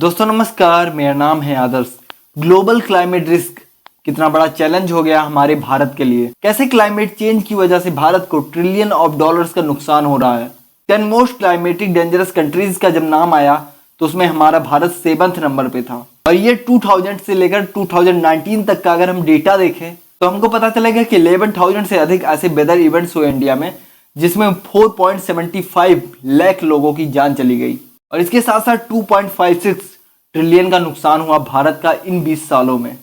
दोस्तों नमस्कार, मेरा नाम है आदर्श। ग्लोबल क्लाइमेट रिस्क कितना बड़ा चैलेंज हो गया हमारे भारत के लिए। कैसे क्लाइमेट चेंज की वजह से भारत को ट्रिलियन ऑफ डॉलर्स का नुकसान हो रहा है। 10 मोस्ट क्लाइमेटिक डेंजरस कंट्रीज का जब नाम आया तो उसमें हमारा भारत 7th नंबर पे था। और ये 2000 से लेकर 2019 तक का अगर हम डेटा देखें तो हमको पता चलेगा कि 11,000 से अधिक ऐसे वेदर इवेंट्स हुए इंडिया में, जिसमें 4.75 लाख लोगों की जान चली गई। और इसके साथ साथ 2.56 ट्रिलियन का नुकसान हुआ भारत का इन 20 सालों में।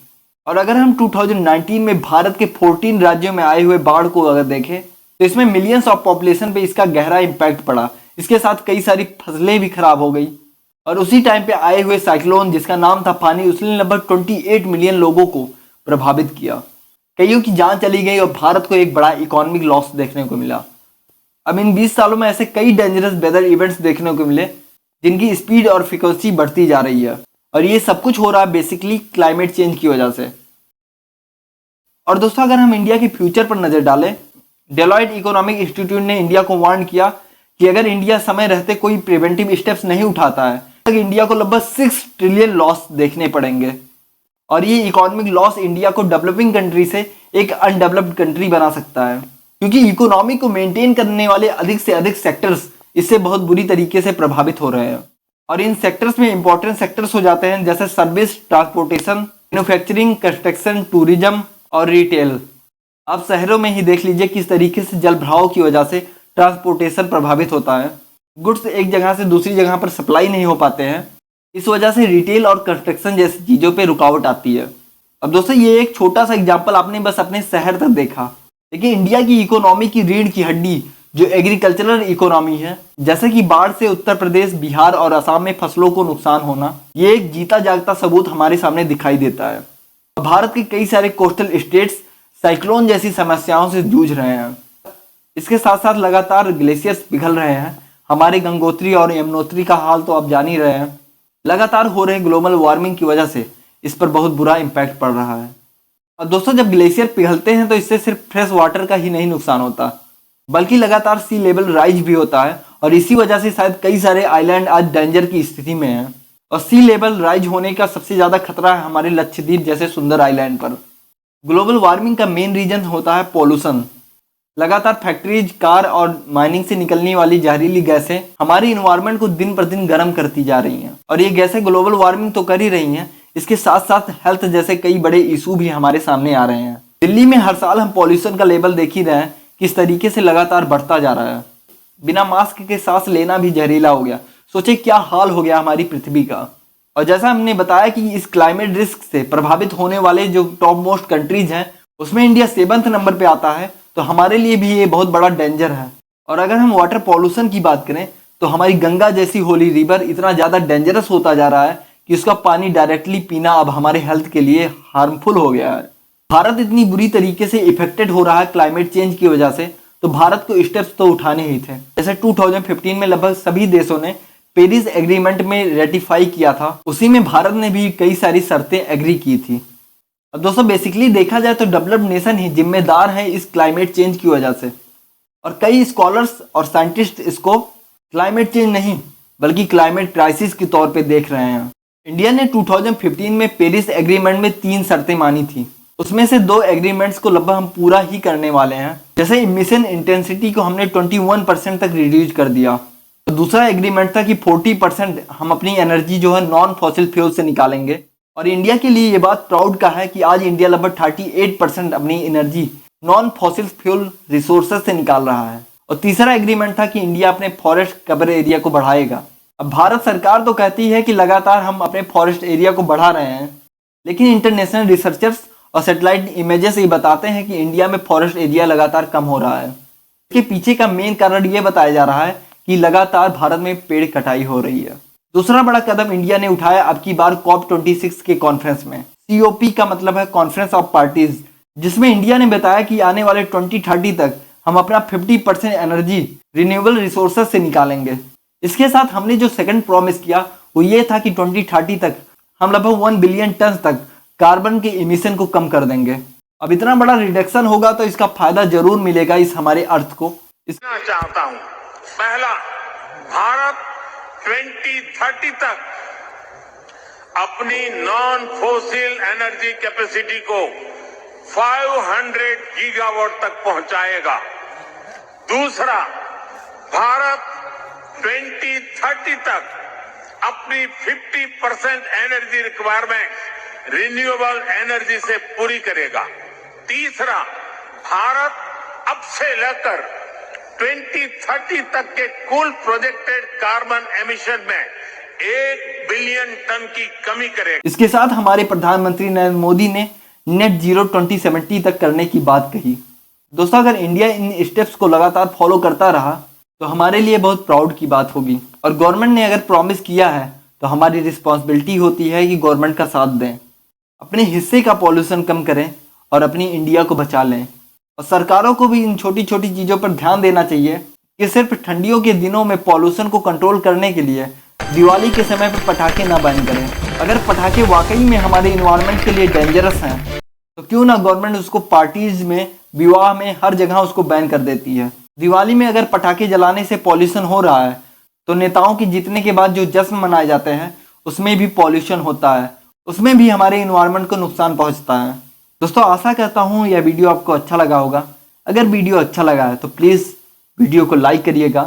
और अगर हम 2019 में भारत के 14 राज्यों में आए हुए बाढ़ को अगर देखें तो इसमें मिलियंस ऑफ पॉपुलेशन पे इसका गहरा इम्पैक्ट पड़ा। इसके साथ कई सारी फसलें भी खराब हो गई। और उसी टाइम पे आए हुए साइक्लोन जिसका नाम था फानी, उसने लगभग 28 मिलियन लोगों को प्रभावित किया। कईयों की जान चली गई और भारत को एक बड़ा इकोनॉमिक लॉस देखने को मिला। अब इन 20 सालों में ऐसे कई डेंजरस वेदर इवेंट्स देखने को मिले जिनकी स्पीड और फ्रीक्वेंसी बढ़ती जा रही है। और ये सब कुछ हो रहा है बेसिकली क्लाइमेट चेंज की वजह से। और दोस्तों अगर हम इंडिया के फ्यूचर पर नजर डालें, डेलॉयट इकोनॉमिक इंस्टीट्यूट ने इंडिया को वार्न किया कि अगर इंडिया समय रहते कोई प्रिवेंटिव स्टेप्स नहीं उठाता है तो इंडिया को लगभग 6 ट्रिलियन लॉस देखने पड़ेंगे। और ये इकोनॉमिक लॉस इंडिया को डेवलपिंग कंट्री से एक अनडेवलप्ड कंट्री बना सकता है, क्योंकि इकोनॉमी को मेंटेन करने वाले अधिक से अधिक सेक्टर्स इससे बहुत बुरी तरीके से प्रभावित हो रहे हैं। और इन सेक्टर्स में इंपॉर्टेंट सेक्टर्स हो जाते हैं जैसे service, transportation, manufacturing, construction, tourism और रिटेल। आप शहरों में ही देख लीजिए किस तरीके से जल भराव की वजह से ट्रांसपोर्टेशन प्रभावित होता है। गुड्स एक जगह से दूसरी जगह पर सप्लाई नहीं हो पाते हैं। इस वजह से रिटेल और कंस्ट्रक्शन जैसी चीज़ों पे रुकावट आती है। अब दोस्तों ये एक छोटा सा एग्जाम्पल आपने बस अपने शहर तक देखा, लेकिन इंडिया की इकोनॉमी की रीढ़ की हड्डी जो एग्रीकल्चरल इकोनॉमी है, जैसे कि बाढ़ से उत्तर प्रदेश, बिहार और असम में फसलों को नुकसान होना, ये एक जीता जागता सबूत हमारे सामने दिखाई देता है। भारत के कई सारे कोस्टल स्टेट्स साइक्लोन जैसी समस्याओं से जूझ रहे हैं। इसके साथ साथ लगातार ग्लेशियर्स पिघल रहे हैं। हमारे गंगोत्री और यमुनोत्री का हाल तो आप जान ही रहे हैं। लगातार हो रहे ग्लोबल वार्मिंग की वजह से इस पर बहुत बुरा इम्पैक्ट पड़ रहा है। और दोस्तों जब ग्लेशियर पिघलते हैं तो इससे सिर्फ फ्रेश वाटर का ही नहीं नुकसान होता, बल्कि लगातार सी लेवल राइज भी होता है। और इसी वजह से शायद कई सारे आइलैंड आज डेंजर की स्थिति में हैं। और सी लेवल राइज होने का सबसे ज़्यादा खतरा है हमारे लक्षद्वीप जैसे सुंदर आइलैंड पर। ग्लोबल वार्मिंग का मेन रीजन होता है पॉल्यूशन। लगातार फैक्ट्रीज, कार और माइनिंग से निकलने वाली जहरीली गैसें हमारी इन्वायरमेंट को दिन पर दिन गर्म करती जा रही हैं। और ये गैसें ग्लोबल वार्मिंग तो कर ही रही हैं, इसके साथ साथ हेल्थ जैसे कई बड़े इशू भी हमारे सामने आ रहे हैं। दिल्ली में हर साल हम पॉल्यूशन का लेवल देख ही रहे हैं किस तरीके से लगातार बढ़ता जा रहा है। बिना मास्क के सांस लेना भी जहरीला हो गया। सोचे क्या हाल हो गया हमारी पृथ्वी का। और जैसा हमने बताया कि इस क्लाइमेट रिस्क से प्रभावित होने वाले जो टॉप मोस्ट कंट्रीज हैं उसमें इंडिया 7th नंबर पे आता है, तो हमारे लिए भी ये बहुत बड़ा डेंजर है। और अगर हम वाटर पॉल्यूशन की बात करें तो हमारी गंगा जैसी होली रिवर इतना ज़्यादा डेंजरस होता जा रहा है कि उसका पानी डायरेक्टली पीना अब हमारे हेल्थ के लिए हार्मफुल हो गया है। भारत इतनी बुरी तरीके से इफेक्टेड हो रहा है क्लाइमेट चेंज की वजह से, तो भारत को स्टेप्स तो उठाने ही थे। जैसे 2015 में लगभग सभी देशों ने पेरिस एग्रीमेंट में रेटिफाई किया था, उसी में भारत ने भी कई सारी शर्तें एग्री की थी। अब दोस्तों बेसिकली देखा जाए तो डेवलप्ड नेशन ही जिम्मेदार है इस क्लाइमेट चेंज की वजह से। और कई स्कॉलर्स और साइंटिस्ट इसको क्लाइमेट चेंज नहीं बल्कि क्लाइमेट क्राइसिस के तौर पे देख रहे हैं। इंडिया ने 2015 में पेरिस एग्रीमेंट में 3 शर्तें मानी थी। उसमें से 2 एग्रीमेंट्स को लगभग हम पूरा ही करने वाले हैं। जैसे इमिशन इंटेंसिटी को हमने 21% तक रिड्यूस कर दिया। तो दूसरा एग्रीमेंट था कि 40% हम अपनी एनर्जी जो है नॉन फॉसिल फ्यूल से निकालेंगे। और इंडिया के लिए ये बात प्राउड का है कि आज इंडिया लगभग 38% अपनी energy non fossil fuel resources से निकाल रहा है। और तीसरा एग्रीमेंट था कि इंडिया अपने फॉरेस्ट कवर एरिया को बढ़ाएगा। अब भारत सरकार तो कहती है कि लगातार हम अपने फॉरेस्ट एरिया को बढ़ा रहे हैं, लेकिन इंटरनेशनल रिसर्चर्स और सैटेलाइट इमेजेस ये बताते हैं कि इंडिया में फॉरेस्ट एरिया लगातार कम हो रहा है। इसके पीछे का मेन कारण ये बताया जा रहा है कि लगातार भारत में पेड़ कटाई हो रही है। दूसरा बड़ा कदम इंडिया ने उठाया अब की बार COP26 के कॉन्फ्रेंस में। COP का मतलब है कॉन्फ्रेंस ऑफ पार्टीज, जिसमें इंडिया ने बताया कि आने वाले 2030 तक हम अपना 50% एनर्जी रिन्यूएबल रिसोर्सेज से निकालेंगे। इसके साथ हमने जो सेकंड प्रॉमिस किया वो ये था कि 2030 तक हम लगभग 1 बिलियन टन तक कार्बन के इमिशन को कम कर देंगे। अब इतना बड़ा रिडक्शन होगा तो इसका फायदा जरूर मिलेगा इस हमारे अर्थ को। चाहता हूं, पहला, भारत 2030 तक अपनी नॉन फोसिल एनर्जी कैपेसिटी को 500 गीगावाट तक पहुंचाएगा। दूसरा, भारत 2030 तक अपनी 50% एनर्जी रिक्वायरमेंट रिन्यूएबल एनर्जी से पूरी करेगा। तीसरा, भारत अब से लेकर 2030 तक के कुल प्रोजेक्टेड कार्बन एमिशन में 1 बिलियन टन की कमी करेगा। इसके साथ हमारे प्रधानमंत्री नरेंद्र मोदी ने नेट जीरो 2070 तक करने की बात कही। दोस्तों, अगर इंडिया इन स्टेप्स को लगातार फॉलो करता रहा तो हमारे लिए बहुत प्राउड की बात होगी। और गवर्नमेंट ने अगर प्रॉमिस किया है तो हमारी रिस्पॉन्सिबिलिटी होती है कि गवर्नमेंट का साथ दें, अपने हिस्से का पॉल्यूशन कम करें और अपनी इंडिया को बचा लें। और सरकारों को भी इन छोटी छोटी चीज़ों पर ध्यान देना चाहिए कि सिर्फ ठंडियों के दिनों में पॉल्यूशन को कंट्रोल करने के लिए दिवाली के समय पर पटाखे ना बैन करें। अगर पटाखे वाकई में हमारे इन्वायरमेंट के लिए डेंजरस हैं तो क्यों ना गवर्नमेंट उसको पार्टीज में, विवाह में, हर जगह उसको बैन कर देती है। दिवाली में अगर पटाखे जलाने से पॉल्यूशन हो रहा है तो नेताओं के जीतने के बाद जो जश्न मनाए जाते हैं उसमें भी पॉल्यूशन होता है, उसमें भी हमारे इन्वायरमेंट को नुकसान पहुंचता है। दोस्तों, आशा करता हूं यह वीडियो आपको अच्छा लगा होगा। अगर वीडियो अच्छा लगा है तो प्लीज़ वीडियो को लाइक करिएगा,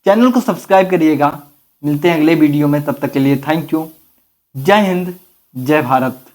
चैनल को सब्सक्राइब करिएगा। मिलते हैं अगले वीडियो में, तब तक के लिए थैंक यू। जय हिंद, जय भारत।